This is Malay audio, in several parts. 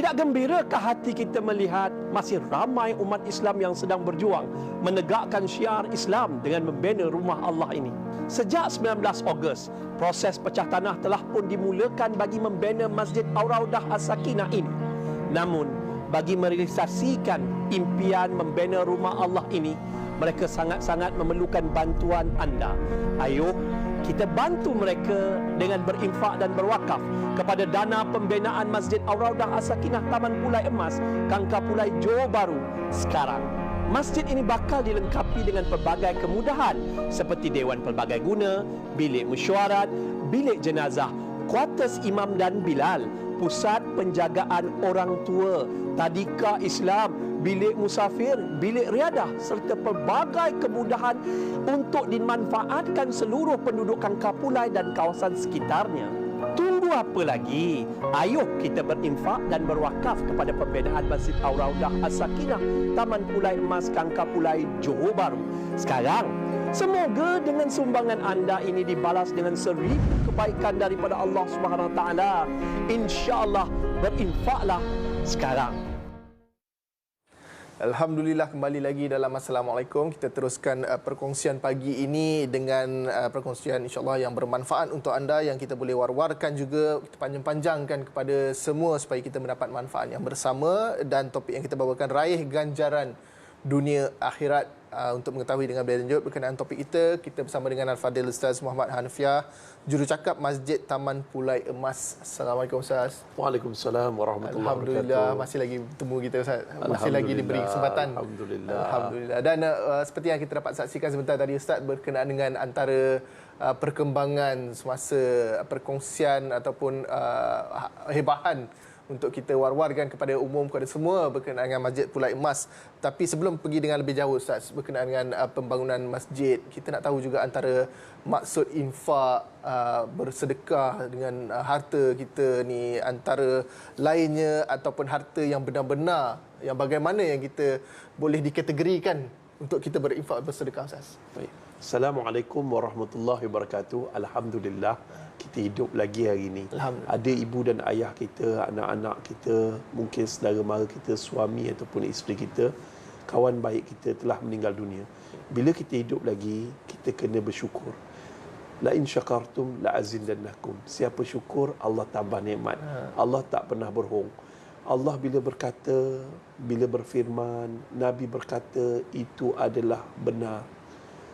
Tidak gembirakah hati kita melihat masih ramai umat Islam yang sedang berjuang menegakkan syiar Islam dengan membina rumah Allah ini? Sejak 19 Ogos, proses pecah tanah telah pun dimulakan bagi membina Masjid Ar-Raudah As-Sakinah ini. Namun, bagi merealisasikan impian membina rumah Allah ini, mereka sangat-sangat memerlukan bantuan anda. Ayuh, kita bantu mereka dengan berinfak dan berwakaf kepada dana pembinaan Masjid Ar-Raudah As-Sakinah Taman Pulai Emas, Kangkar Pulai, Johor Bahru sekarang. Masjid ini bakal dilengkapi dengan pelbagai kemudahan seperti Dewan Pelbagai Guna, bilik mesyuarat, bilik jenazah, kuartus imam dan bilal, pusat penjagaan orang tua, tadika Islam, bilik musafir, bilik riadah serta pelbagai kemudahan untuk dimanfaatkan seluruh penduduk Kangkar Pulai dan kawasan sekitarnya. Tunggu apa lagi? Ayuh kita berinfak dan berwakaf kepada pembinaan Masjid Ar-Raudah As-Sakinah Taman Pulai Emas, Kangkar Pulai, Johor Bahru sekarang. Semoga dengan sumbangan anda ini dibalas dengan 1000 kebaikan daripada Allah Subhanahu Wa Taala. Insya-Allah berinfaklah sekarang. Alhamdulillah, kembali lagi dalam Assalamualaikum. Kita teruskan perkongsian pagi ini dengan perkongsian insya-Allah yang bermanfaat untuk anda, yang kita boleh war-warkan juga, kita panjang-panjangkan kepada semua supaya kita mendapat manfaat yang bersama. Dan topik yang kita bawakan, raih ganjaran dunia akhirat. Untuk mengetahui dengan lebih lanjut berkenaan topik kita bersama dengan Al-Fadhil Ustaz Muhammad Hanafiah, jurucakap Masjid Taman Pulai Emas. Assalamualaikum Ustaz. Waalaikumsalam warahmatullahi wabarakatuh. Alhamdulillah, masih lagi bertemu kita Ustaz. Masih lagi diberi kesempatan. Alhamdulillah. Dan seperti yang kita dapat saksikan sebentar tadi Ustaz, berkenaan dengan antara perkembangan semasa perkongsian ataupun hebahan untuk kita war-warkan kepada umum, kepada semua berkenaan dengan Masjid Pulai Emas. Tapi sebelum pergi dengan lebih jauh Ustaz, berkenaan dengan pembangunan masjid, kita nak tahu juga antara maksud infak, bersedekah dengan harta kita ni, antara lainnya ataupun harta yang benar-benar, yang bagaimana yang kita boleh dikategorikan untuk kita berinfak, bersedekah Ustaz? Baik. Assalamualaikum warahmatullahi wabarakatuh. Alhamdulillah kita hidup lagi hari ini. Ada ibu dan ayah kita, anak-anak kita, mungkin saudara mara kita, suami ataupun isteri kita, kawan baik kita telah meninggal dunia. Bila kita hidup lagi, kita kena bersyukur. La in syakartum la azidannakum. Siapa syukur, Allah tambah nikmat. Allah tak pernah berbohong. Allah bila berkata, bila berfirman, Nabi berkata, itu adalah benar.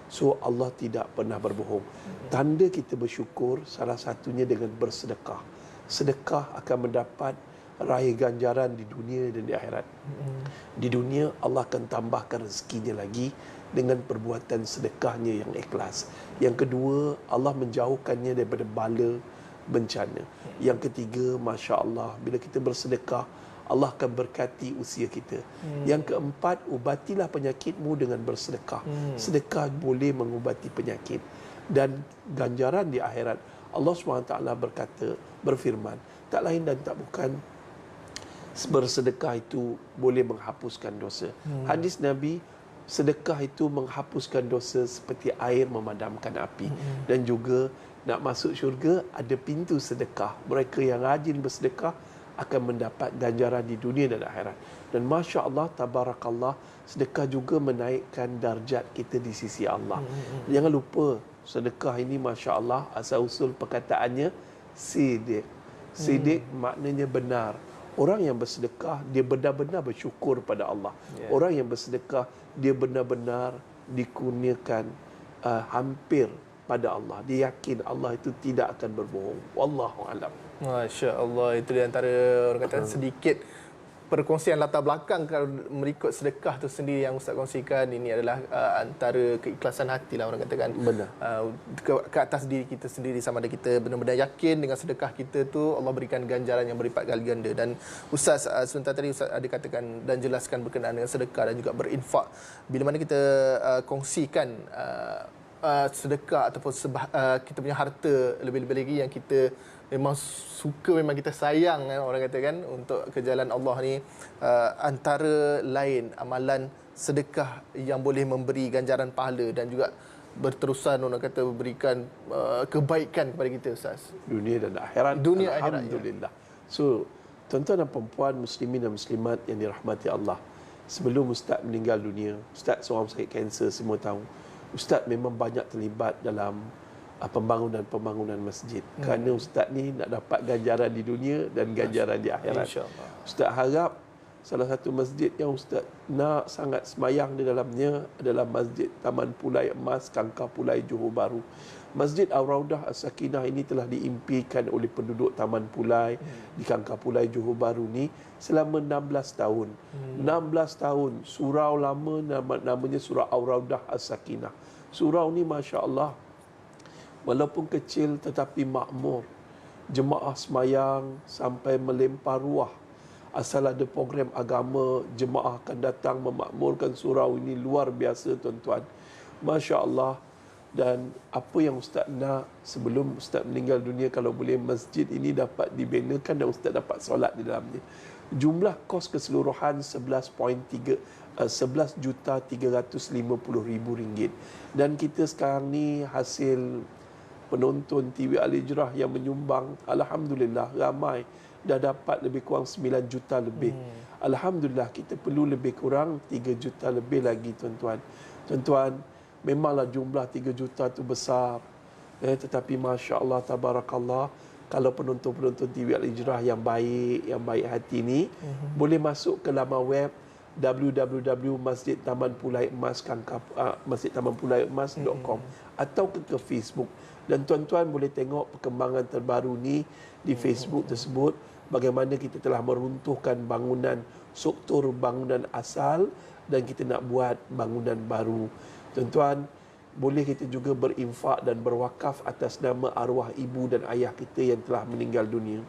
So Allah tidak pernah berbohong. Tanda kita bersyukur salah satunya dengan bersedekah. Sedekah akan mendapat raih ganjaran di dunia dan di akhirat. Di dunia Allah akan tambahkan rezekinya lagi dengan perbuatan sedekahnya yang ikhlas. Yang kedua, Allah menjauhkannya daripada bala bencana. Yang ketiga, Masya Allah, bila kita bersedekah, Allah akan berkati usia kita. Yang keempat, ubatilah penyakitmu dengan bersedekah. Sedekah boleh mengubati penyakit. Dan ganjaran di akhirat, Allah SWT berkata, berfirman, tak lain dan tak bukan, bersedekah itu boleh menghapuskan dosa. Hadis Nabi, sedekah itu menghapuskan dosa seperti air memadamkan api. Dan juga nak masuk syurga, ada pintu sedekah. Mereka yang rajin bersedekah akan mendapat ganjaran di dunia dan akhirat. Dan Masya Allah, Tabarakallah, sedekah juga menaikkan darjat kita di sisi Allah. Jangan lupa, sedekah ini Masya Allah, asal usul perkataannya, sidik. Sidik maknanya benar. Orang yang bersedekah, dia benar-benar bersyukur pada Allah. Orang yang bersedekah, dia benar-benar dikurniakan hampir pada Allah. Dia yakin Allah itu tidak akan berbohong. Wallahu a'lam. Masya Allah, itu di antara orang kata sedikit perkongsian latar belakang kalau merikut sedekah tu sendiri yang Ustaz kongsikan. Ini adalah antara keikhlasan hati lah orang katakan. Benar. Ke atas diri kita sendiri, sama ada kita benar-benar yakin dengan sedekah kita tu Allah berikan ganjaran yang berlipat kali ganda. Dan Ustaz sebentar tadi Ustaz ada katakan dan jelaskan berkenaan dengan sedekah dan juga berinfak. Bila mana kita kongsikan sedekah ataupun kita punya harta, lebih-lebih lagi yang kita memang suka, memang kita sayang orang kata kan, untuk ke jalan Allah ni, antara lain amalan sedekah yang boleh memberi ganjaran pahala dan juga berterusan orang kata berikan kebaikan kepada kita Ustaz. Dunia dan akhirat. Dunia akhirat. Alhamdulillah. So Tuan-tuan dan puan muslimin dan muslimat yang dirahmati Allah, sebelum Ustaz meninggal dunia, Ustaz seorang sakit kanser, semua tahu. Ustaz memang banyak terlibat dalam pembangunan masjid. Kerana Ustaz ni nak dapat ganjaran di dunia dan ganjaran di akhirat. Ustaz harap salah satu masjid yang Ustaz nak sangat semayang di dalamnya adalah Masjid Taman Pulai Emas, Kangkar Pulai, Johor Bahru. Masjid Ar-Raudah As-Sakinah ini telah diimpikan oleh penduduk Taman Pulai di Kangkar Pulai, Johor Bahru ni selama 16 tahun. 16 tahun. Surau lama namanya Surau Ar-Raudah As-Sakinah. Surau ni Masya Allah, walaupun kecil tetapi makmur. Jemaah semayang sampai melempar ruah. Asal ada program agama, jemaah akan datang memakmurkan surau ini. Luar biasa tuan-tuan. Masya Allah. Dan apa yang Ustaz nak sebelum Ustaz meninggal dunia, kalau boleh masjid ini dapat dibinakan dan Ustaz dapat solat di dalamnya. Jumlah kos keseluruhan 11,350,000 ringgit. Dan kita sekarang ni hasil penonton TV Al-Hijrah yang menyumbang, alhamdulillah ramai, dah dapat lebih kurang 9 juta lebih. Alhamdulillah, kita perlu lebih kurang 3 juta lebih lagi tuan-tuan. Tuan-tuan, memanglah jumlah 3 juta tu besar. Tetapi Masya Allah, Tabarakallah, kalau penonton-penonton TV Al-Hijrah yang baik hati ni, boleh masuk ke laman web www.masjidtamanpulaimas.com atau ke Facebook. Dan tuan-tuan boleh tengok perkembangan terbaru ni di Facebook tersebut, bagaimana kita telah meruntuhkan bangunan, struktur bangunan asal dan kita nak buat bangunan baru. Tuan-tuan, boleh kita juga berinfak dan berwakaf atas nama arwah ibu dan ayah kita yang telah meninggal dunia.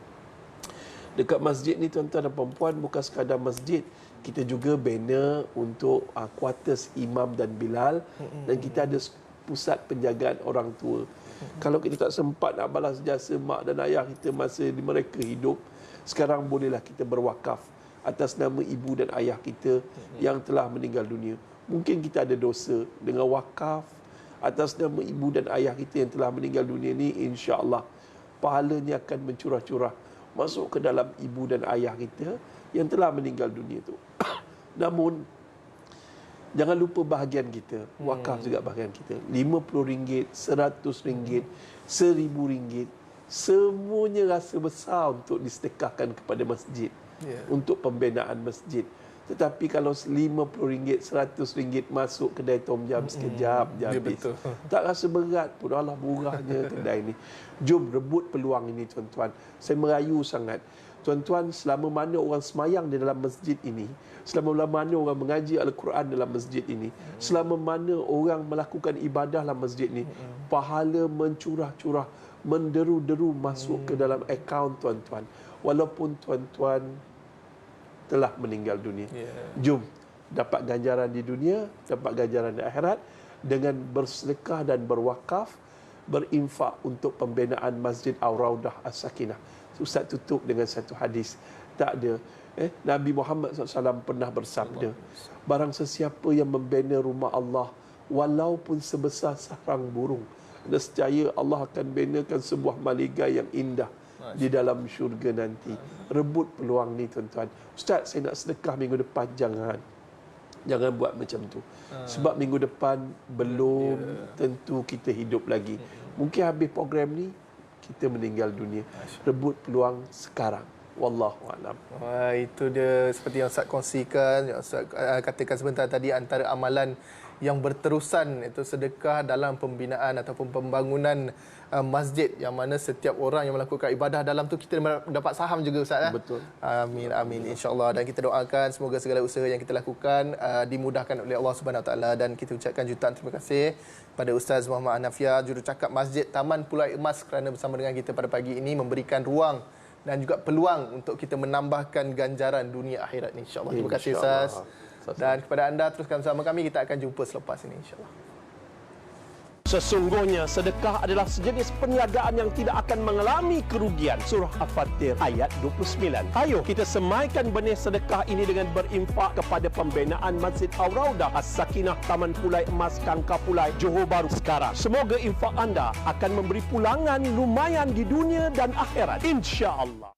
Dekat masjid ni tuan-tuan dan puan, bukan sekadar masjid, kita juga bina untuk quarters imam dan bilal, dan kita ada pusat penjagaan orang tua. Kalau kita tak sempat nak balas jasa mak dan ayah kita masa mereka hidup, sekarang bolehlah kita berwakaf atas nama ibu dan ayah kita yang telah meninggal dunia. Mungkin kita ada dosa, dengan wakaf atas nama ibu dan ayah kita yang telah meninggal dunia ni, insya-Allah pahalanya akan mencurah-curah masuk ke dalam ibu dan ayah kita yang telah meninggal dunia tu. Namun jangan lupa bahagian kita, wakaf juga bahagian kita. RM50, RM100, RM1,000, semuanya rasa besar untuk disedekahkan kepada masjid, untuk pembinaan masjid. Tetapi kalau RM50, RM100 masuk kedai Tom Jam sekejap je habis. Tak rasa berat pun, Allah murahnya kedai ni. Jom rebut peluang ini tuan-tuan. Saya merayu sangat. Tuan-tuan, selama mana orang semayang di dalam masjid ini, selama mana orang mengaji Al-Quran dalam masjid ini, selama mana orang melakukan ibadah dalam masjid ini, pahala mencurah-curah, menderu-deru masuk ke dalam akaun tuan-tuan. Walaupun tuan-tuan telah meninggal dunia. Jom dapat ganjaran di dunia, dapat ganjaran di akhirat dengan bersedekah dan berwakaf, berinfak untuk pembinaan Masjid Ar-Raudah As-Sakinah. Ustaz tutup dengan satu hadis. Tak ada. Nabi Muhammad SAW pernah bersabda, barang sesiapa yang membina rumah Allah walaupun sebesar sarang burung, nescaya Allah akan binakan sebuah maligai yang indah di dalam syurga nanti. Rebut peluang ni tuan-tuan. Ustaz, saya nak sedekah minggu depan. Jangan buat macam tu. Sebab minggu depan belum tentu kita hidup lagi. Mungkin habis program ni kita meninggal dunia. Rebut peluang sekarang. Wallahu a'lam. Itu dia seperti yang Ustaz kongsikan, yang Ustaz katakan sebentar tadi, antara amalan yang berterusan itu sedekah dalam pembinaan ataupun pembangunan masjid, yang mana setiap orang yang melakukan ibadah dalam tu kita dapat saham juga Ustaz. Betul. Amin amin insya-Allah. Dan kita doakan semoga segala usaha yang kita lakukan dimudahkan oleh Allah Subhanahu Wa Taala, dan kita ucapkan jutaan terima kasih pada Ustaz Muhammad Hanafiah, jurucakap Masjid Taman Pulai Emas, kerana bersama dengan kita pada pagi ini memberikan ruang dan juga peluang untuk kita menambahkan ganjaran dunia akhirat ni, insya-Allah. Terima kasih Ustaz. Dan kepada anda, teruskan bersama kami. Kita akan jumpa selepas ini, insya-Allah. Sesungguhnya sedekah adalah sejenis perniagaan yang tidak akan mengalami kerugian. Surah Al-Fatir ayat 29. Ayo kita semaikan benih sedekah ini dengan berinfak kepada pembinaan Masjid Ar-Raudah As-Sakinah, Taman Pulai Emas, Kangkar Pulai, Johor Bahru sekarang. Semoga infak anda akan memberi pulangan lumayan di dunia dan akhirat, insya-Allah.